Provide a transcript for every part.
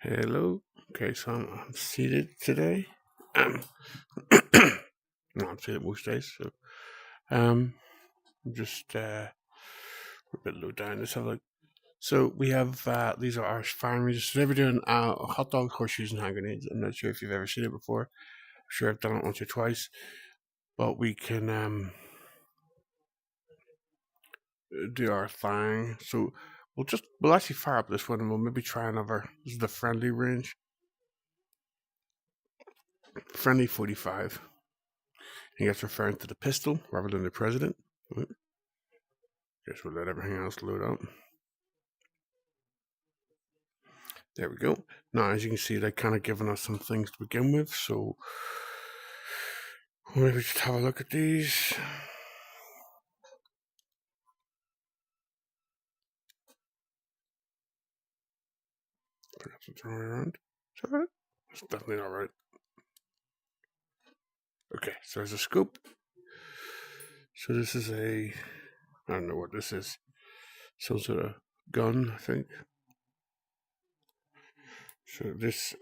Hello. Okay, so I'm seated today. Um, no, I'm seated most days. So, um, just a bit low down. Let's have a look. So we have these are our farmers. So we're doing hot dog, horseshoes, and hand grenades. I'm not sure if you've ever seen it before. I'm sure I've done it once or twice, but we can do our thing. So we'll actually fire up this one, and we'll maybe try another. This is the friendly range, friendly 45. He gets referring to the pistol rather than the president. Guess we'll let everything else load up. There we go. Now, as you can see, they're kind of giving us some things to begin with. So maybe just have a look at these. Perhaps it's wrong way around. Is that right? That's definitely not right. Okay, so there's a scope. So this is I don't know what this is. Some sort of gun, I think. So this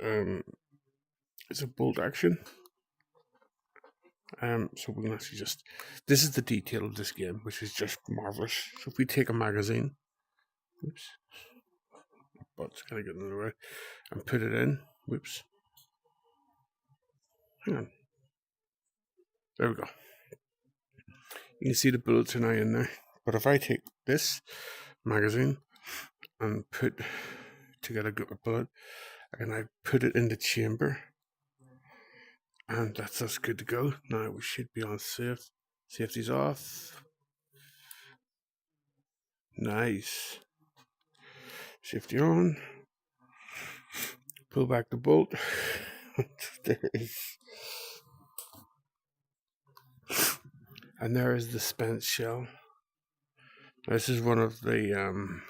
is a bolt action. So we can actually just. This is the detail of this game, which is just marvelous. So if we take a magazine, oops, butt's kind of getting in the way, and put it in, whoops, hang on, there we go. You can see the bullets are now in there. But if I take this magazine and put together a bullet, and I put it in the chamber, and that's us good to go. Now we should be on safe. Safety's off. Nice. Safety on. Pull back the bolt. And there is the spent shell. This is one of the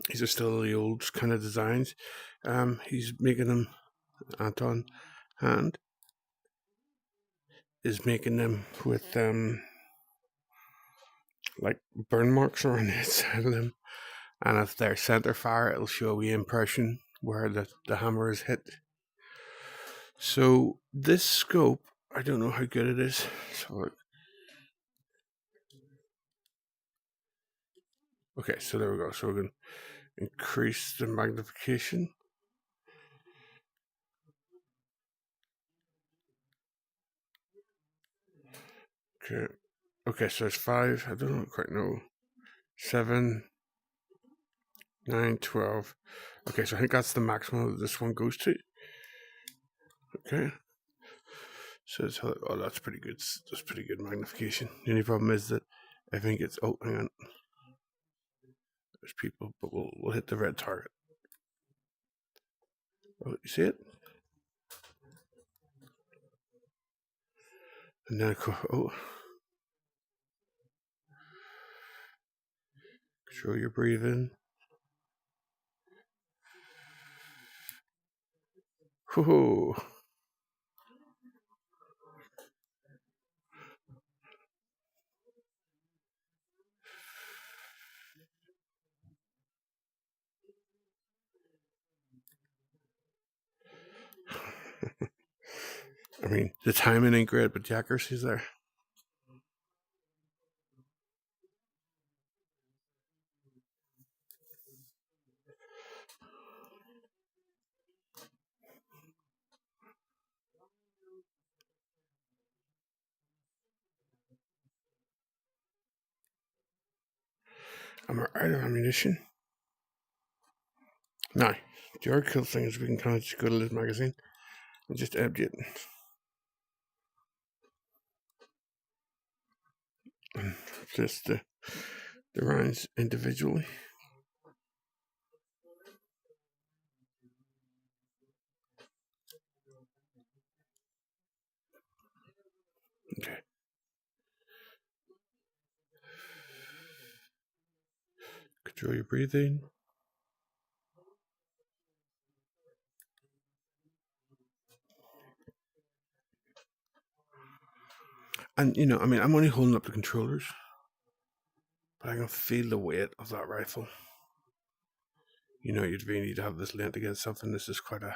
these are still the old kind of designs. He's making them. Anton Hand is making them with like burn marks around the inside of them, and if they're center fire, it'll show a wee impression where the hammer is hit. So this scope, I don't know how good it is. So okay, so there we go. So we can increase the magnification. Okay. Okay, so it's 5. I don't quite know. 7, 9, 12. Okay, so I think that's the maximum that this one goes to. Okay. So it's, oh, that's pretty good. That's pretty good magnification. The only problem is that I think it's. Oh, hang on. There's people, but we'll hit the red target. Oh, you see it? And then control your breathing. Whoa. I mean, the timing ain't great, but the accuracy's there. I'm out of ammunition. Now, the other cool thing is we can kind of just go to this magazine and just empty it. And just the rounds individually. Okay. Control your breathing. And, you know, I mean, I'm only holding up the controllers, but I can feel the weight of that rifle. You know, you'd really need to have this leant against something. This is quite a...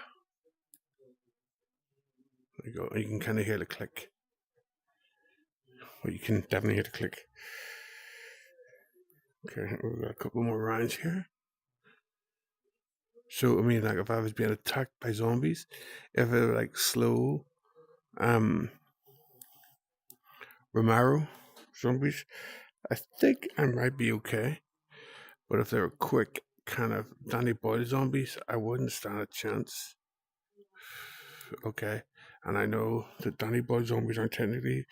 There you go. You can kind of hear the click. Well, you can definitely hear the click. Okay, we've got a couple more rounds here. So, I mean, like, if I was being attacked by zombies, if it were, like, slow, Romero zombies, I think I might be okay. But if they were quick, kind of Danny Boyle zombies, I wouldn't stand a chance. Okay, and I know that Danny Boyle zombies aren't technically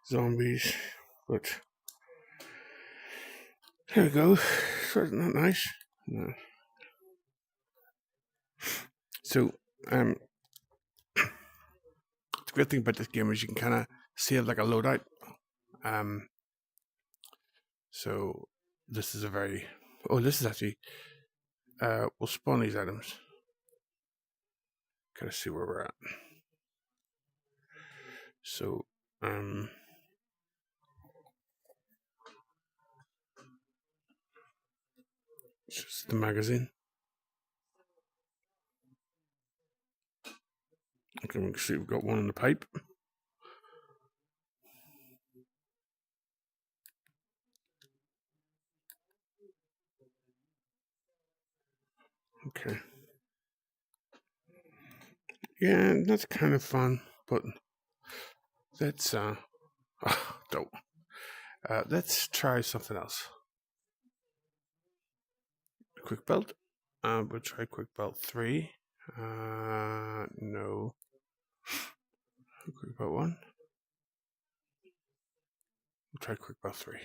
zombies, but there we go. So isn't that nice? No. So, the great thing about this game is you can kind of save like a loadout. So this is a very... Oh, this is actually... we'll spawn these items. Kind of see where we're at. So, it's just the magazine. Okay, we can see we've got one in the pipe. Okay. Yeah, that's kind of fun, but let's don't. Let's try something else. Quick belt. We'll try quick belt 3. No. Quick belt 1. We'll try quick belt 3.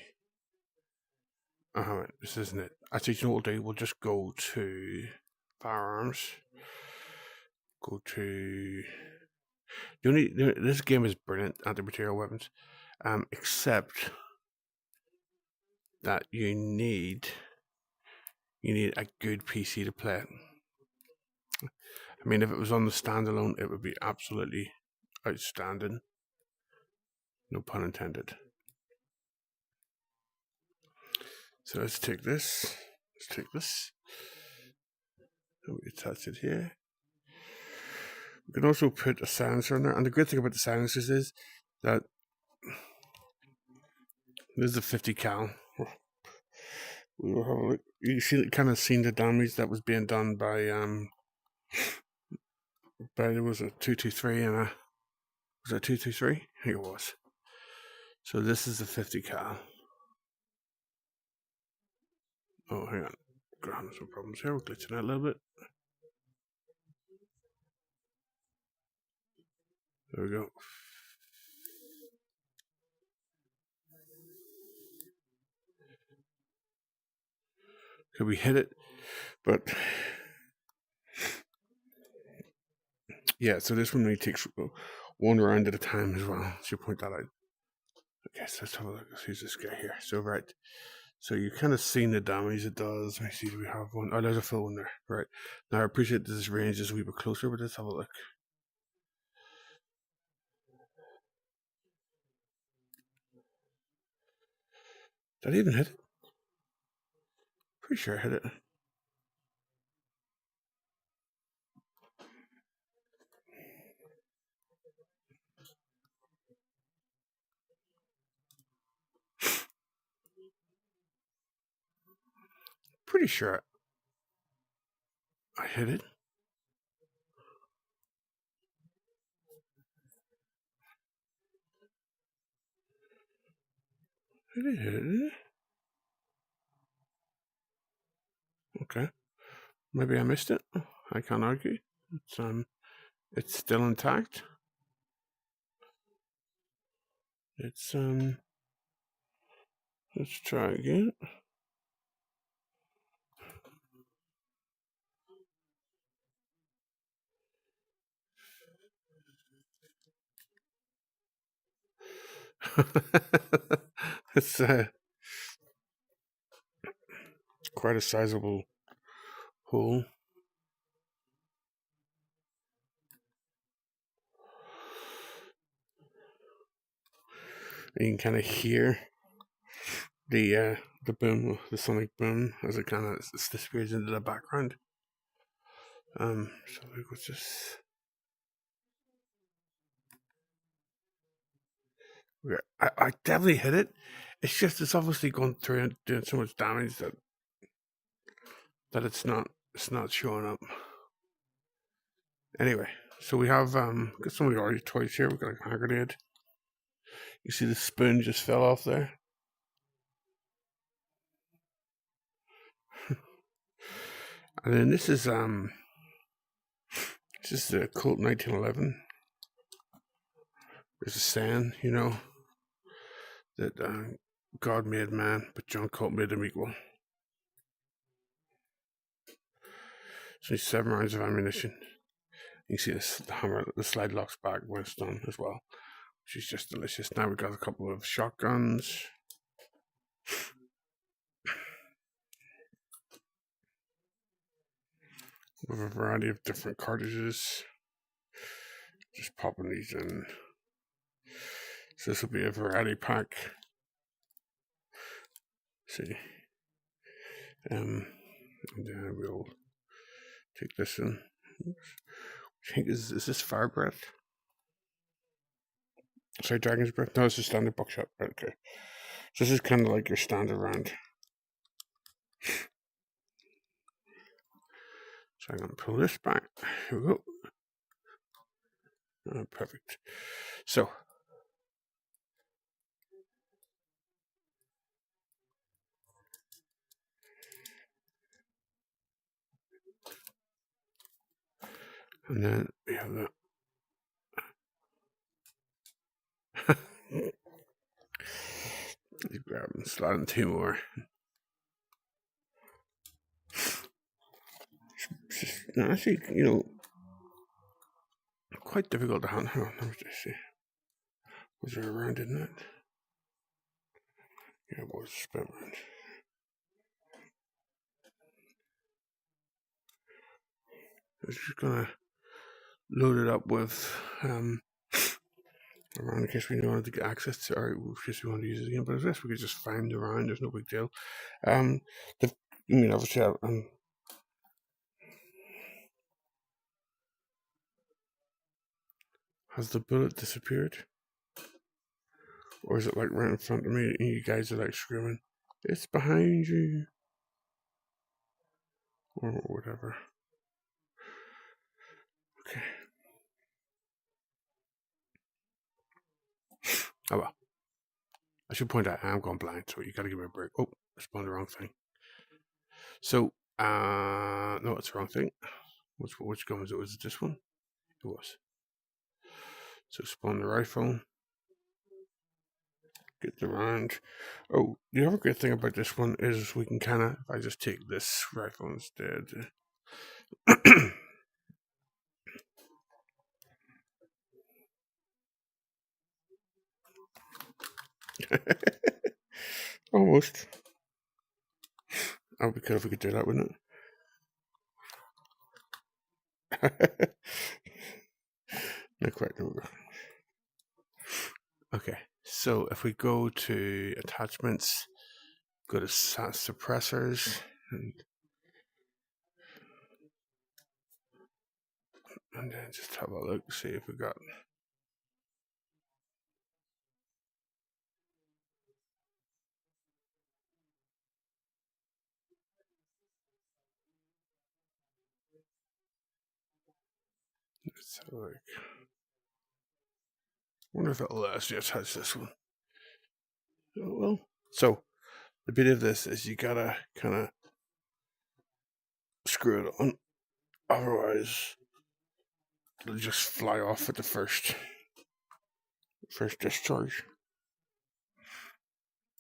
This isn't it. Actually, you know what we'll do? We'll just go to firearms. Go to... This game is brilliant, anti-material weapons. Except that you need a good PC to play it. I mean, if it was on the standalone, it would be absolutely outstanding. No pun intended. So let's take this. And we attach it here. We can also put a silencer on there. And the great thing about the silencers is that this is a 50 cal. You see, kind of seen the damage that was being done by there was a 223 and a... Was that 223? I think it was. So this is the 50 cal. Oh, hang on. We're having some problems here. We're glitching out a little bit. There we go. Could we hit it? But yeah, so this one only takes one round at a time as well. Should point that out. Okay, so let's have a look. Let's use this guy here. So right. So you kind of seen the damage it does. Let me see, do we have one? Oh, there's a full one there. Right. Now I appreciate this range is a wee bit closer, but let's have a look. Did I even hit it? Pretty sure I hit it. Pretty sure I hit it. I did hit it. Okay. Maybe I missed it. I can't argue. It's still intact. It's let's try again. It's quite a sizable hole. You can kind of hear the boom, the sonic boom, as it kind of disappears into the background. So like, what's this? I definitely hit it. It's just it's obviously going through and doing so much damage that it's not showing up. Anyway, so we have got some of the already toys here. We've got a hand grenade. You see the spoon just fell off there. And then this is the Colt 1911. There's a saying, you know, that God made man, but John Colt made him equal. So 7 rounds of ammunition. You can see this, the hammer, the slide locks back when it's done as well, which is just delicious. Now we've got a couple of shotguns. With a variety of different cartridges. Just popping these in. So this will be a variety pack. See. And then we'll take this in. I think is this fire breath? Sorry, Dragon's breath? No, it's a standard buckshot. Right, okay. So this is kind of like your standard round. So I'm going to pull this back. Here we go. Perfect. So, and then we have that. Grab and slide in 2 more. It's just, actually, you know, quite difficult to handle. Let me just see. Was there a round in that? Yeah, it was a spent round. I was just gonna load it up with around in case we wanted to get access to, or in case we wanted to use it again. But I guess we could just find the round. There's no big deal. I mean, obviously, has the bullet disappeared, or is it like right in front of me and you guys are like screaming, "It's behind you," or whatever? Okay. Oh well. I should point out I'm going blind, so you got to give me a break. Oh, I spawned the wrong thing. So, no, it's the wrong thing. Which gun was it? Was it this one? It was. So spawn the rifle. Get the round. Oh, the other great thing about this one is we can kind of, if I just take this rifle instead. Almost. That would be cool if we could do that, wouldn't it? Not quite. Okay, so if we go to attachments, go to suppressors, and then just have a look, see if we got. Let's have a look. I wonder if it'll let us just touch this one. Oh, well, so the beauty of this is you gotta kind of screw it on, otherwise it'll just fly off at the first discharge.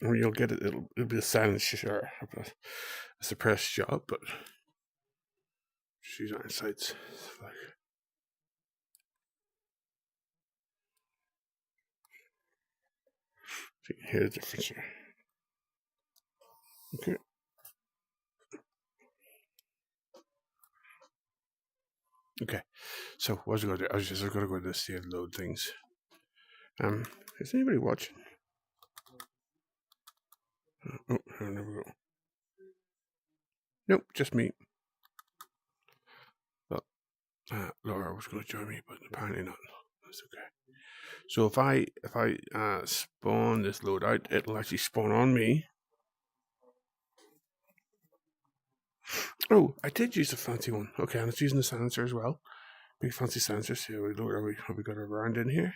I mean, you'll get it. It'll be a silence or a suppressed shot, but she's on sights. Like, so you can hear the difference here. Okay. Okay. So what was I going to do? I was just going to go to save load things. Is anybody watching? Oh, I'll never go. Nope, just me. Well, Laura was going to join me, but apparently not. That's okay. So if I spawn this load out, it'll actually spawn on me. Oh, I did use a fancy one. Okay, and it's using the silencer as well. Big fancy silencer. So have we got a round in here?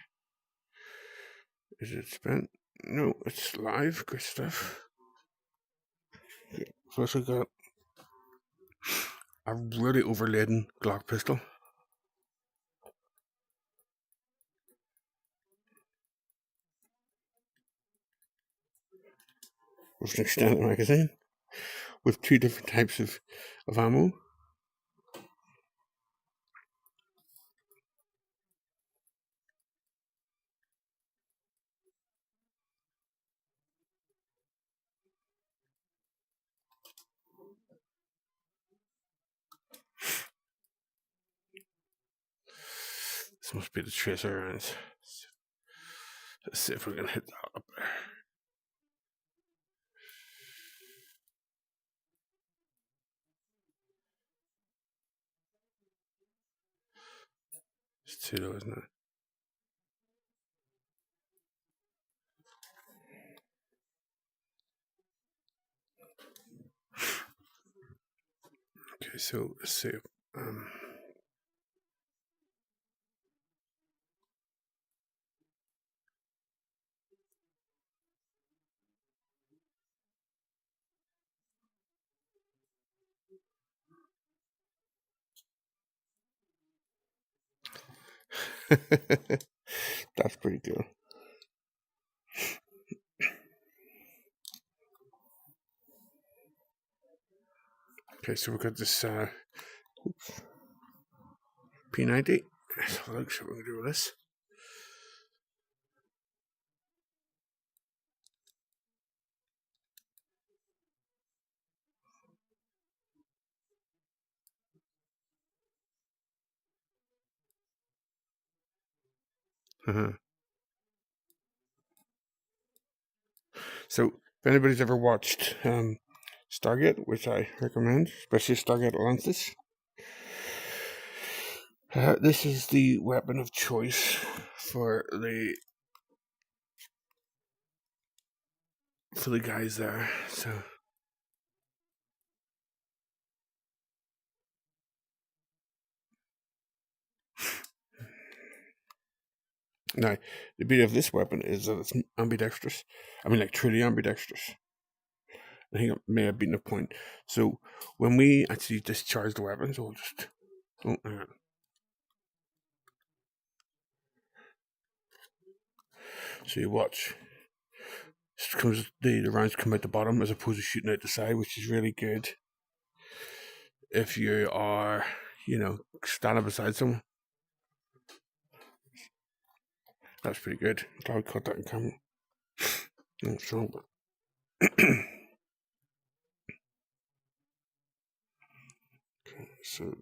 Is it spent? No, it's live. Good stuff. Okay, so also got a really overladen Glock pistol. With an extended magazine. With two different types of ammo. This must be the tracer rounds. Let's see if we can hit that up there. It's too low, isn't it? Okay, so let's see. That's pretty cool. Okay, so we've got this P90. Let's have a look, see what we can do with this. So, if anybody's ever watched Stargate, which I recommend, especially Stargate Atlantis, this is the weapon of choice for the guys there. So. Now, the beauty of this weapon is that it's ambidextrous. I mean, like, truly ambidextrous. I think it may have been the point. So, when we actually discharge the weapons, we'll just... Oh, so you watch. The rounds come out the bottom as opposed to shooting out the side, which is really good if you are, standing beside someone. That's pretty good. I'll cut that in camera. Oh, so, so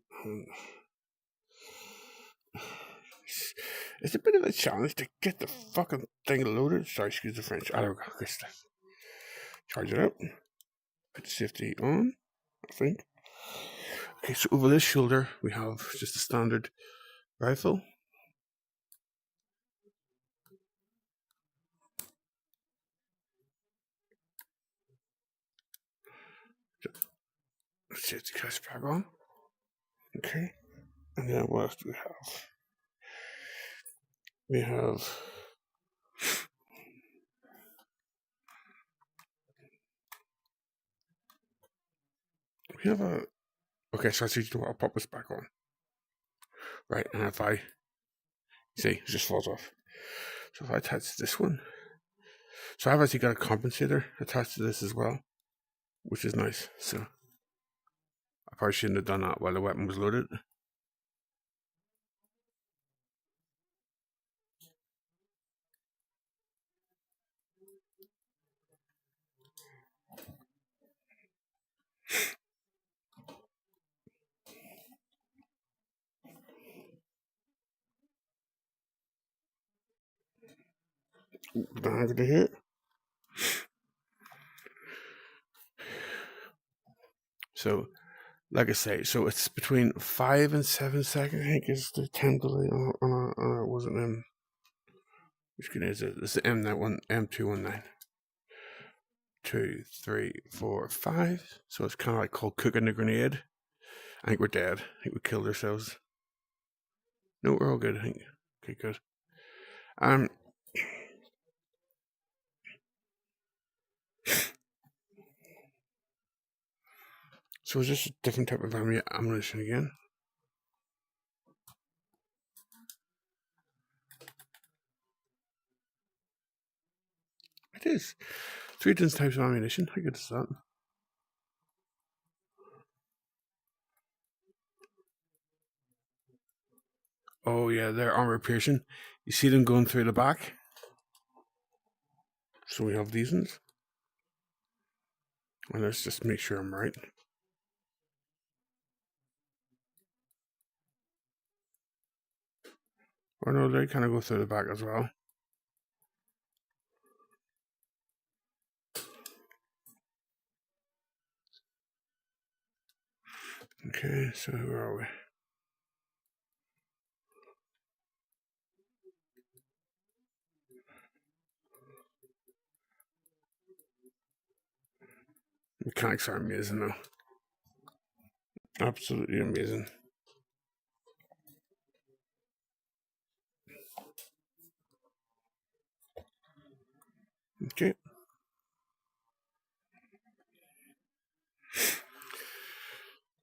it's a bit of a challenge to get the fucking thing loaded. Sorry, excuse the French. I don't know. Charge it up. Put the safety on, I think. Okay, so over this shoulder, we have just a standard rifle. Safety case back on. Okay. And then what else do we have? We have a. Okay, so I see I'll pop this back on. Right, and if I see, it just falls off. So if I attach this one, so I've actually got a compensator attached to this as well, which is nice. So I probably shouldn't have done that while the weapon was loaded. Don't have to hit. So, like I say, so it's between 5 and 7 seconds. I think is the time delay on it wasn't which gun is it? This is M219. 2, 3, 4, 5. So it's kind of like called cooking the grenade. I think we're dead. I think we killed ourselves. No, we're all good. I think. Okay, good. So is this a different type of ammunition again? It is. 3 different types of ammunition. How good is that? Oh yeah, they're armor piercing. You see them going through the back? So we have these ones. And let's just make sure I'm right. Oh no, they kind of go through the back as well. Okay, so where are we? Mechanics are amazing though. Absolutely amazing. Okay.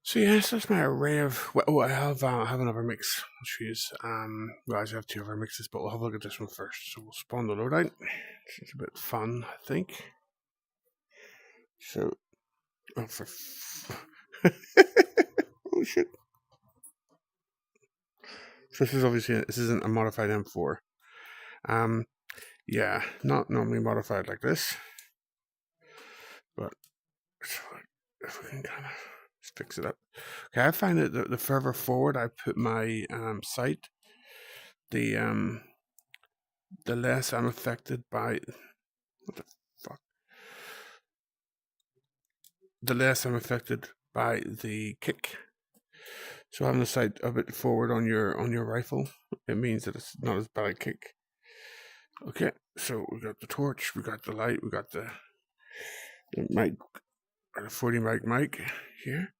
So yes, that's my array of. I have another mix. I'll choose. Well, I have 2 other mixes, but we'll have a look at this one first. So we'll spawn the loadout. It's a bit fun, I think. So, oh for. Oh shit! So this isn't a modified M4. Yeah, not normally modified like this, but if we can kind of fix it up. Okay, I find that the further forward I put my sight, the less I'm affected by what the fuck. The less I'm affected by the kick. So having the sight a bit forward on your rifle, it means that it's not as bad a kick. Okay, so we got the torch, we got the light, we got the mic, the 40 mic here.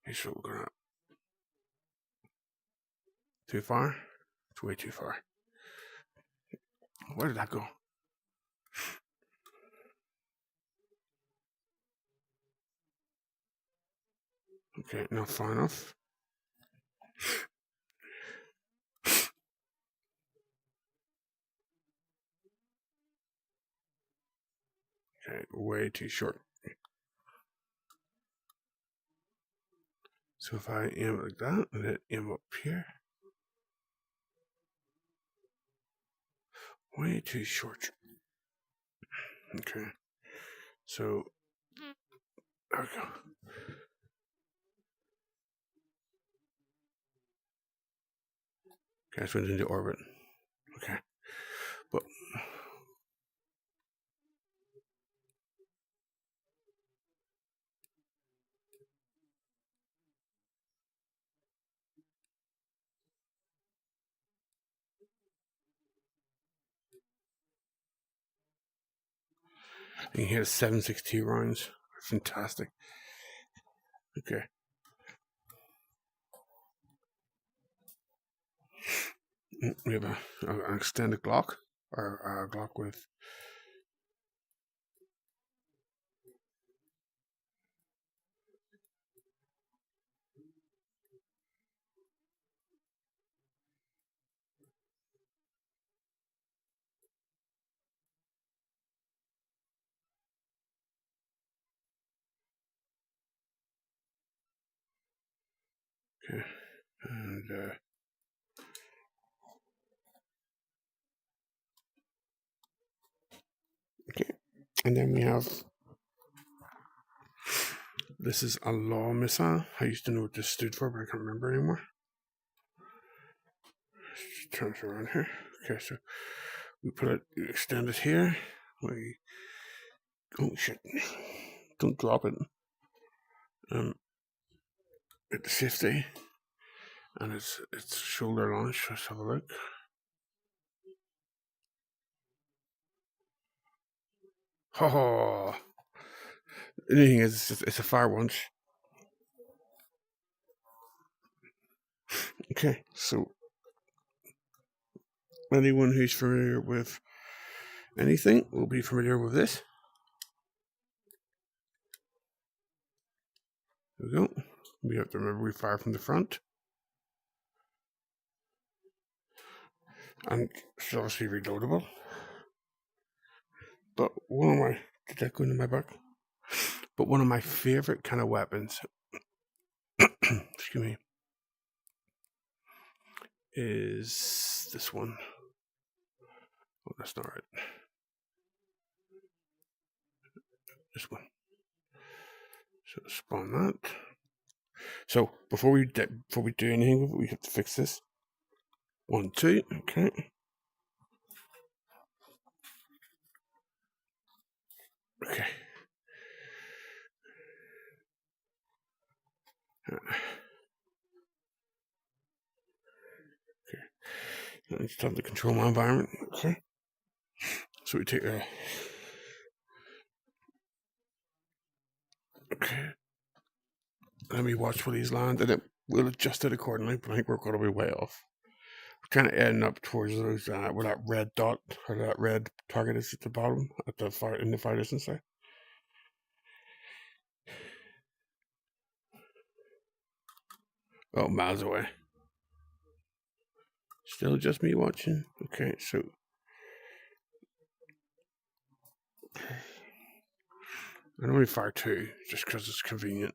Okay, so we're gonna too far. It's way too far. Where did that go? Okay, not far enough. Okay, way too short. So if I aim like that and then aim up here, way too short. Okay. So there we go. Okay, so it's into orbit. Okay. But you can hit 762 rounds. Fantastic. Okay. We have an extended Glock, or a Glock with. Okay. And okay. And then we have. This is a law missile. I used to know what this stood for, but I can't remember anymore. Just turn it around here. Okay, so we put it, extend it here. We, oh shit! Don't drop it. At the safety, and it's shoulder launch. Let's have a look. Oh, the thing is, it's a fire once. Okay, so anyone who's familiar with anything will be familiar with this. There we go. We have to remember we fire from the front. And it's obviously reloadable. But one of my, did that go into my back? But one of my favorite kind of weapons, excuse me, is this one. Oh, that's not right. This one. So spawn that. So before we do anything with it, we have to fix this. 1, 2. Okay. Okay. Okay. It's time to control my environment. Okay. So we take a. Okay. Let me watch for these land, and we'll adjust it accordingly. But I think we're going to be way off. We're kind of ending up towards those where that red dot or that red target is at the bottom at the far in the far distance there. Oh, miles away. Still just me watching. Okay, so I only fire 2 just because it's convenient.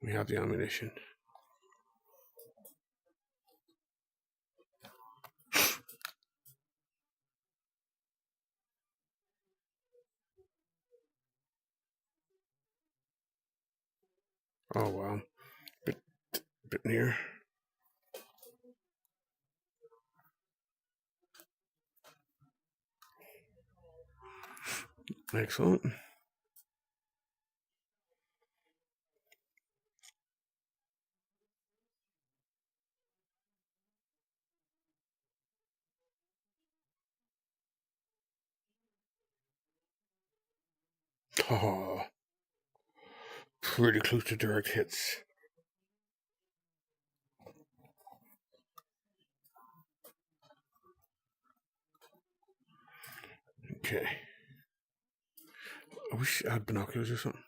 We have the ammunition. Oh wow, bit near. Excellent. Oh, pretty close to direct hits. Okay. I wish I had binoculars or something.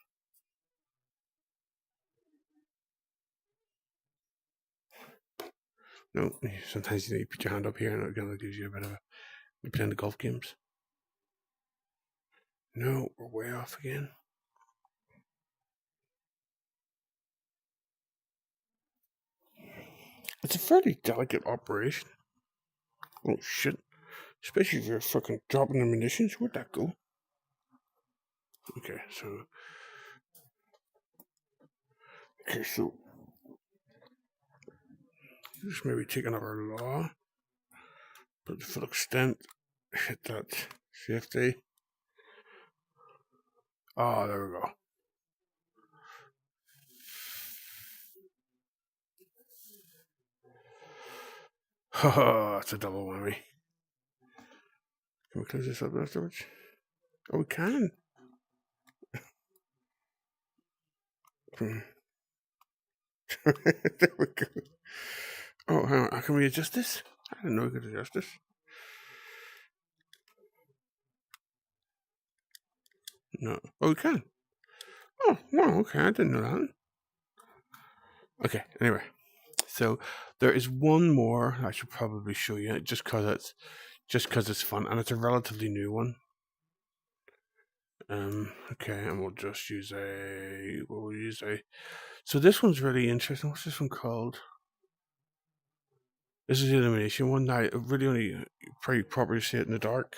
No, sometimes you need to put your hand up here and it kind of gives you a bit of a. You playing the golf games. No, we're way off again. It's a fairly delicate operation. Oh shit. Especially if you're fucking dropping the munitions. Where'd that go? Okay, so. Okay, so. Just maybe take another law. But the full extent. Hit that safety. Oh, there we go. Oh, it's a double whammy. Can we close this up afterwards? Oh, we can. There we go. Oh, hang on. Can we adjust this? I didn't know we could adjust this. No. Oh, we can. Oh, wow. Okay, I didn't know that. Okay, anyway. So there is one more I should probably show you just because it's fun and it's a relatively new one. Okay, and we'll just use so this one's really interesting. What's this one called? This is the illumination one. Now, I really only probably properly see it in the dark.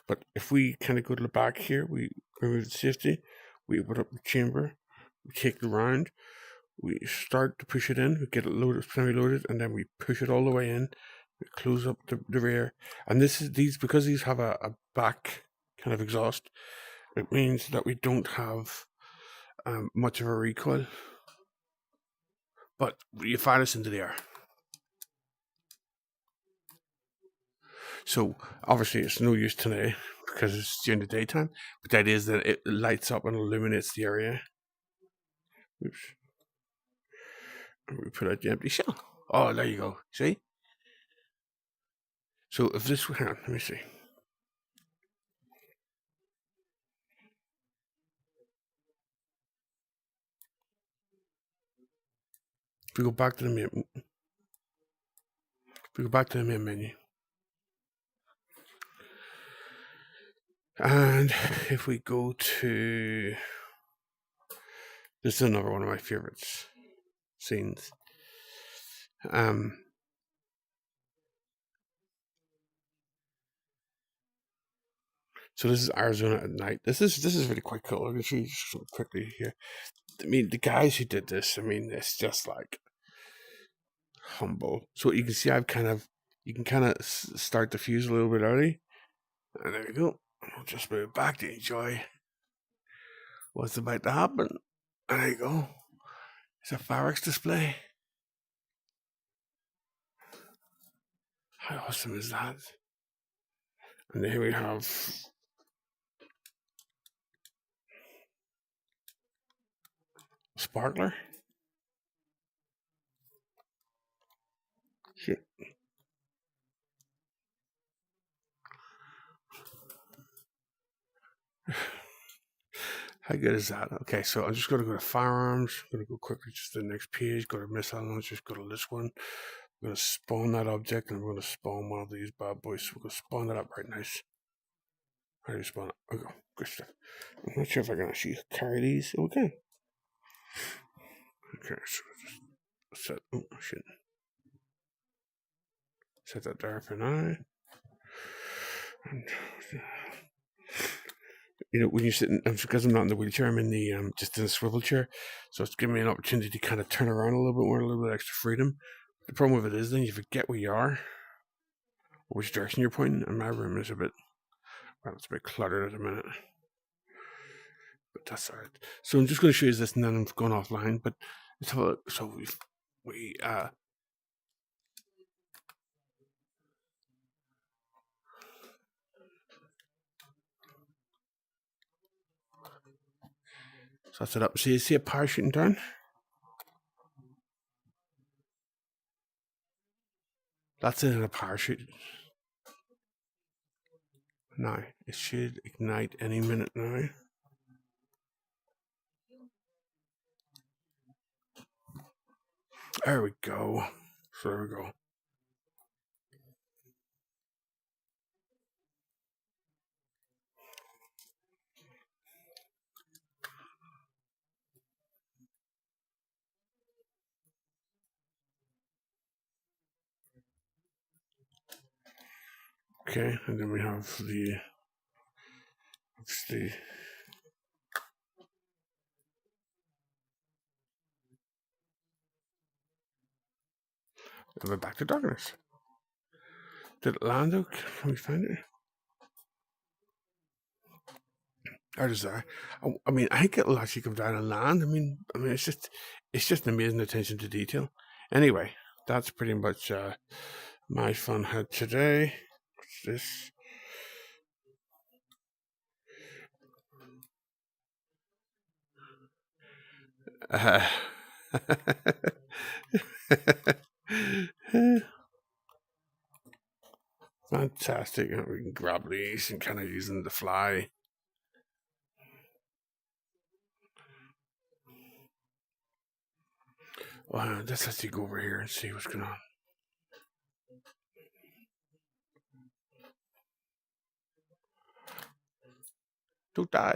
But if we kind of go to the back here, we remove the safety, we open up the chamber, we take the round, we start to push it in, we get it loaded, semi-loaded, and then we push it all the way in. We close up the rear, and because these have a back kind of exhaust. It means that we don't have much of a recoil, but you fire this into the air. So obviously it's no use today because it's during the daytime, but the idea is that it lights up and illuminates the area. Oops. And we put out the empty shell. Oh, there you go. See? So if this, hang on, let me see. If we go back to the main menu. And if we go to, this is another one of my favorites scenes. So this is Arizona at night. This is really quite cool. I'll show you just quickly here. I mean, the guys who did this, I mean, it's just like humble. So you can see you can kind of start the fuse a little bit early. And there we go. I'll just move back to enjoy what's about to happen. And there you go. It's a fireworks display. How awesome is that? And here we have sparkler. Shit. How good is that? Okay, so I'm just going to go to firearms. I'm going to go quickly just to the next page. Go to missile launchers. Go to this one. I'm going to spawn that object, and I'm going to spawn one of these bad boys. So we're going to spawn that up right nice. How do you spawn it? Okay, good stuff. I'm not sure if I can actually carry these. Okay. Okay, so just set. Oh shit. Set that there for now. And you know, when you're sitting, because I'm not in the wheelchair, I'm in the just in a swivel chair, so it's giving me an opportunity to kind of turn around a little bit more, a little bit extra freedom. The problem with it is then you forget where you are, or which direction you're pointing, and my room is it's a bit cluttered at the minute, but that's alright. So I'm just going to show you this, and then I'm going offline. But let's have a look. So we so that's it up. So you see a parachuting down. That's it in a parachute. Now, it should ignite any minute now. There we go. So there we go. Okay, and then we have the obviously and we're back to darkness. Did it land out? Can we find it? Or does that? I mean, I think it'll actually come down and land. I mean, it's just an amazing attention to detail. Anyway, that's pretty much my fun had today. What's this? Fantastic. We can grab these and kind of use them to fly. Well, let's actually go over here and see what's going on. Don't die.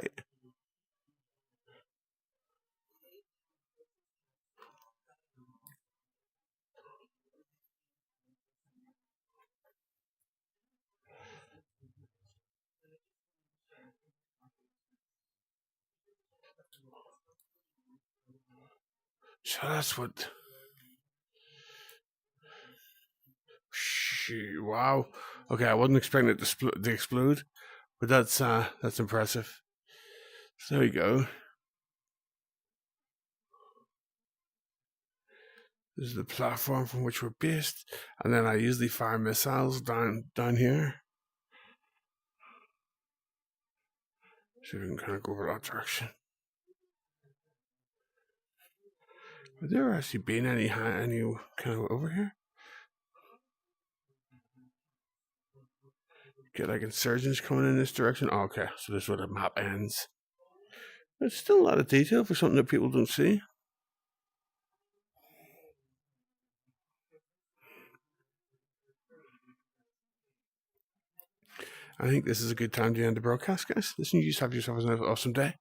So that's what. Wow. Okay, I wasn't expecting it to explode, but that's impressive. So there you go. This is the platform from which we're based, and then I usually fire missiles down here. So we can kind of go over that direction. Have there actually been any kind of over here? Get like insurgents coming in this direction. Oh, okay, so this is where the map ends. There's still a lot of detail for something that people don't see. I think this is a good time to end the broadcast, guys. Listen, you just have yourself an awesome day.